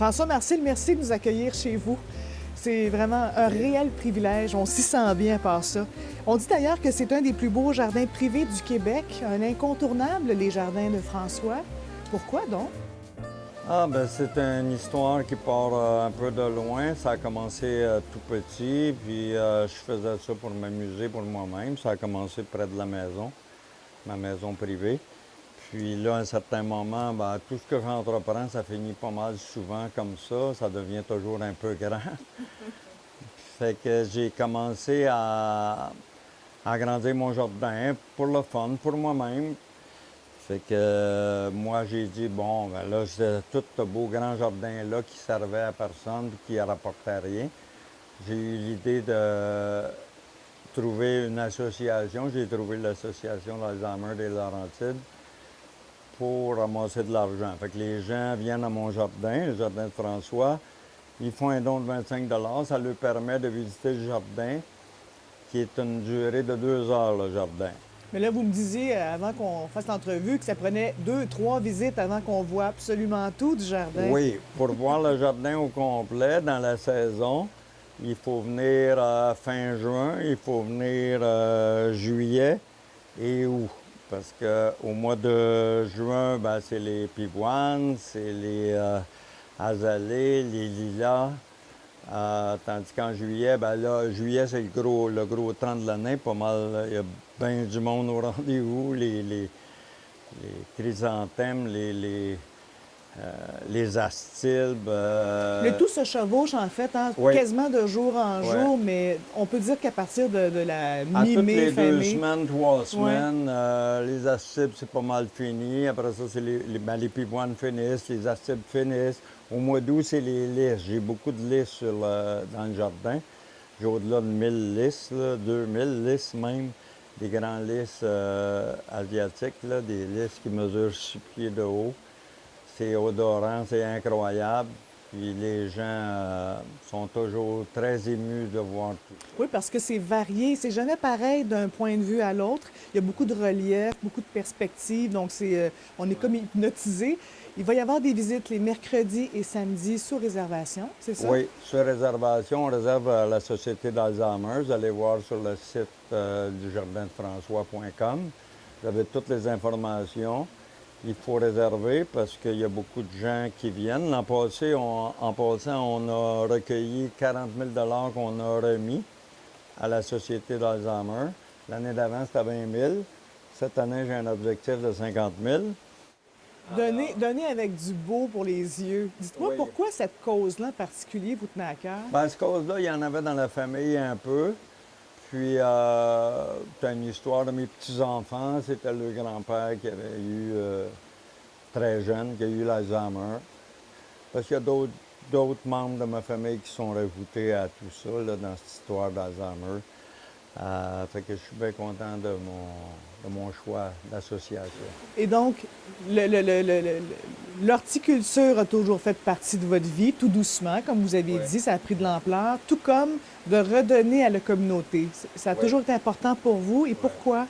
François Marcil, merci de nous accueillir chez vous. C'est vraiment un réel privilège. On s'y sent bien par ça. On dit d'ailleurs que c'est un des plus beaux jardins privés du Québec, un incontournable, les jardins de François. Pourquoi donc? C'est une histoire qui part un peu de loin. Ça a commencé tout petit, puis je faisais ça pour m'amuser pour moi-même. Ça a commencé près de la maison, ma maison privée. Puis là, à un certain moment, tout ce que j'entreprends, ça finit pas mal souvent comme ça. Ça devient toujours un peu grand. Fait que j'ai commencé à agrandir mon jardin pour le fun, pour moi-même. Fait que moi, j'ai dit, bon, là, c'est tout ce beau grand jardin-là qui servait à personne et qui ne rapportait rien. J'ai eu l'idée de trouver une association. J'ai trouvé l'association d'Alzheimer des Laurentides pour ramasser de l'argent. Fait que les gens viennent à mon jardin, le jardin de François. Ils font un don de 25 $. Ça leur permet de visiter le jardin, qui est une durée de 2 heures, le jardin. Mais là, vous me disiez, avant qu'on fasse l'entrevue, que ça prenait 2, 3 visites avant qu'on voit absolument tout du jardin. Oui, pour voir le jardin au complet dans la saison, il faut venir fin juin, il faut venir juillet et août. Parce qu'au mois de juin, c'est les pivoines, c'est les azalées, les lilas. Tandis qu'en juillet, juillet, c'est le gros temps de l'année, pas mal. Il y a bien du monde au rendez-vous, les chrysanthèmes, les astilbes. Le tout se chevauche, en fait, Oui. quasiment de jour en jour, mais on peut dire qu'à partir de la mi-mai, toutes les fin 2 mai. semaines, 3 semaines, les astilbes, c'est pas mal fini. Après ça, c'est les pivoines finissent, les astilbes finissent. Au mois d'août, c'est les lys. J'ai beaucoup de lys dans le jardin. J'ai au-delà de 1000 lys, 2000 lys même. Des grands lys asiatiques, des lys qui mesurent 6 pieds de haut. C'est odorant, c'est incroyable. Puis les gens sont toujours très émus de voir tout ça. Oui, parce que c'est varié. C'est jamais pareil d'un point de vue à l'autre. Il y a beaucoup de relief, beaucoup de perspectives. Donc, on est comme hypnotisé. Il va y avoir des visites les mercredis et samedis sous réservation, c'est ça? Oui, sur réservation, on réserve à la Société d'Alzheimer. Vous allez voir sur le site du jardindefrançois.com. Vous avez toutes les informations. Il faut réserver parce qu'il y a beaucoup de gens qui viennent. L'an passé, en passant, on a recueilli 40 000 qu'on a remis à la Société d'Alzheimer. L'année d'avant, c'était 20 000. Cette année, j'ai un objectif de 50 000. Donner avec du beau pour les yeux. Dites-moi, Oui. pourquoi cette cause-là en particulier vous tenait à cœur? Cette cause-là, il y en avait dans la famille un peu. Puis, c'est une histoire de mes petits-enfants. C'était le grand-père qui avait eu, très jeune, qui a eu l'Alzheimer. Parce qu'il y a d'autres membres de ma famille qui sont rajoutés à tout ça, dans cette histoire d'Alzheimer. Fait que je suis bien content de mon choix d'association. Et donc, l'horticulture a toujours fait partie de votre vie, tout doucement, comme vous avez dit, ça a pris de l'ampleur, tout comme de redonner à la communauté. Ça a toujours été important pour vous, et pourquoi?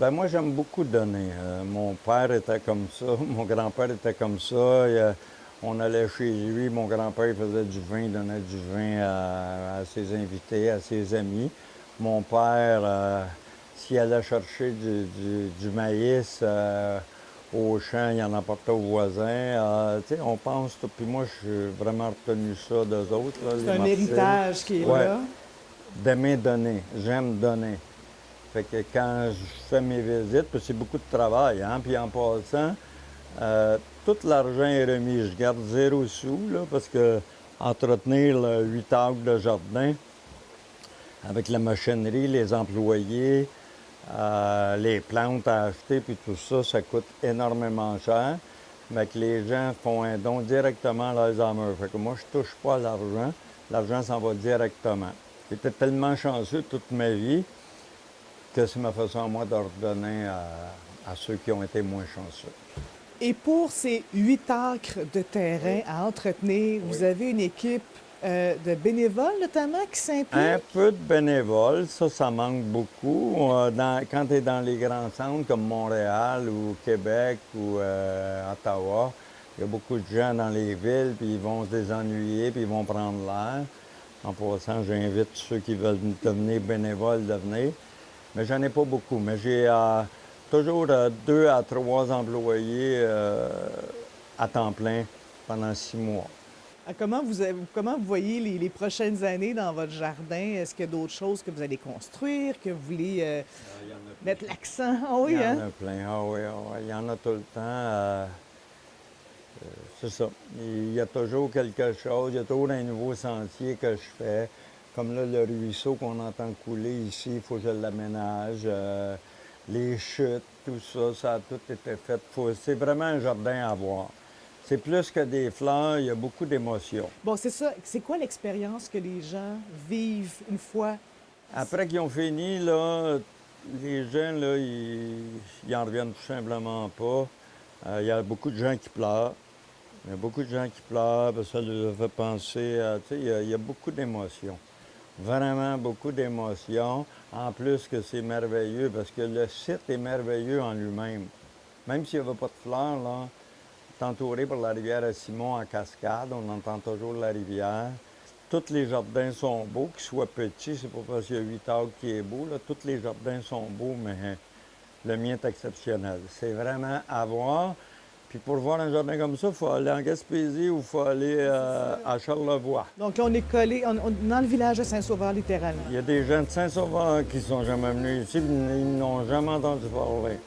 Moi, j'aime beaucoup donner. Mon père était comme ça, mon grand-père était comme ça. On allait chez lui, mon grand-père faisait du vin, il donnait du vin à ses invités, à ses amis. Mon père, s'il allait chercher du maïs au champ, il en apportait aux voisins. On pense, puis moi, je suis vraiment retenu ça d'eux autres. C'est un héritage qui est là. D'aimer donner. J'aime donner. Fait que quand je fais mes visites, puis c'est beaucoup de travail, puis en passant, tout l'argent est remis. Je garde 0 sous, parce que entretenir 8 acres de jardin, avec la machinerie, les employés, les plantes à acheter, puis tout ça, ça coûte énormément cher. Mais que les gens font un don directement à l'Alzheimer. Fait que moi, je touche pas à l'argent. L'argent s'en va directement. J'étais tellement chanceux toute ma vie que c'est ma façon à moi de redonner à ceux qui ont été moins chanceux. Et pour ces 8 acres de terrain à entretenir, vous avez une équipe de bénévoles notamment qui s'impliquent? Un peu de bénévoles, ça manque beaucoup. Quand tu es dans les grands centres comme Montréal ou Québec ou Ottawa, Il y a beaucoup de gens dans les villes, puis ils vont se désennuyer, puis ils vont prendre l'air. En passant, j'invite ceux qui veulent devenir bénévoles de venir. Mais j'en ai pas beaucoup. Mais j'ai toujours 2 à 3 employés à temps plein pendant 6 mois. Comment vous voyez les prochaines années dans votre jardin? Est-ce qu'il y a d'autres choses que vous allez construire, que vous voulez mettre l'accent? Ah oui, Il y en hein? a plein. Ah oui, ah oui. Il y en a tout le temps. C'est ça. Il y a toujours quelque chose. Il y a toujours un nouveau sentier que je fais. Comme là, le ruisseau qu'on entend couler ici, il faut que je l'aménage. Les chutes, tout ça, ça a tout été fait. C'est vraiment un jardin à voir. C'est plus que des fleurs, il y a beaucoup d'émotions. Bon, c'est ça. C'est quoi l'expérience que les gens vivent une fois? Après qu'ils ont fini, là, les gens, là, ils en reviennent tout simplement pas. Il y a beaucoup de gens qui pleurent. Il y a beaucoup de gens qui pleurent, parce que ça leur fait penser à... Tu sais, il y a beaucoup d'émotions. Vraiment beaucoup d'émotions. En plus que c'est merveilleux, parce que le site est merveilleux en lui-même. Même s'il n'y avait pas de fleurs, là, c'est entouré par la rivière à Simon en cascade. On entend toujours la rivière. Tous les jardins sont beaux, qu'ils soient petits. C'est pas parce qu'il y a 8 arbres qui est beau. Là. Tous les jardins sont beaux, mais le mien est exceptionnel. C'est vraiment à voir. Puis pour voir un jardin comme ça, il faut aller en Gaspésie ou il faut aller à Charlevoix. Donc là, on est collé dans le village de Saint-Sauveur, littéralement. Il y a des gens de Saint-Sauveur qui ne sont jamais venus ici, ils n'ont jamais entendu parler.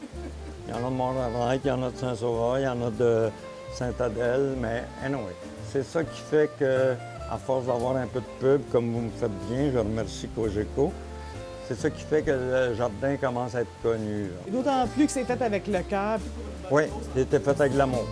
Il y en a de Montréal, il y en a de Saint-Sauveur, il y en a de Sainte-Adèle, mais anyway, c'est ça qui fait que, à force d'avoir un peu de pub, comme vous me faites bien, je remercie Cogeco, c'est ça qui fait que le jardin commence à être connu. Et d'autant plus que c'est fait avec le cœur. Oui, il était fait avec l'amour.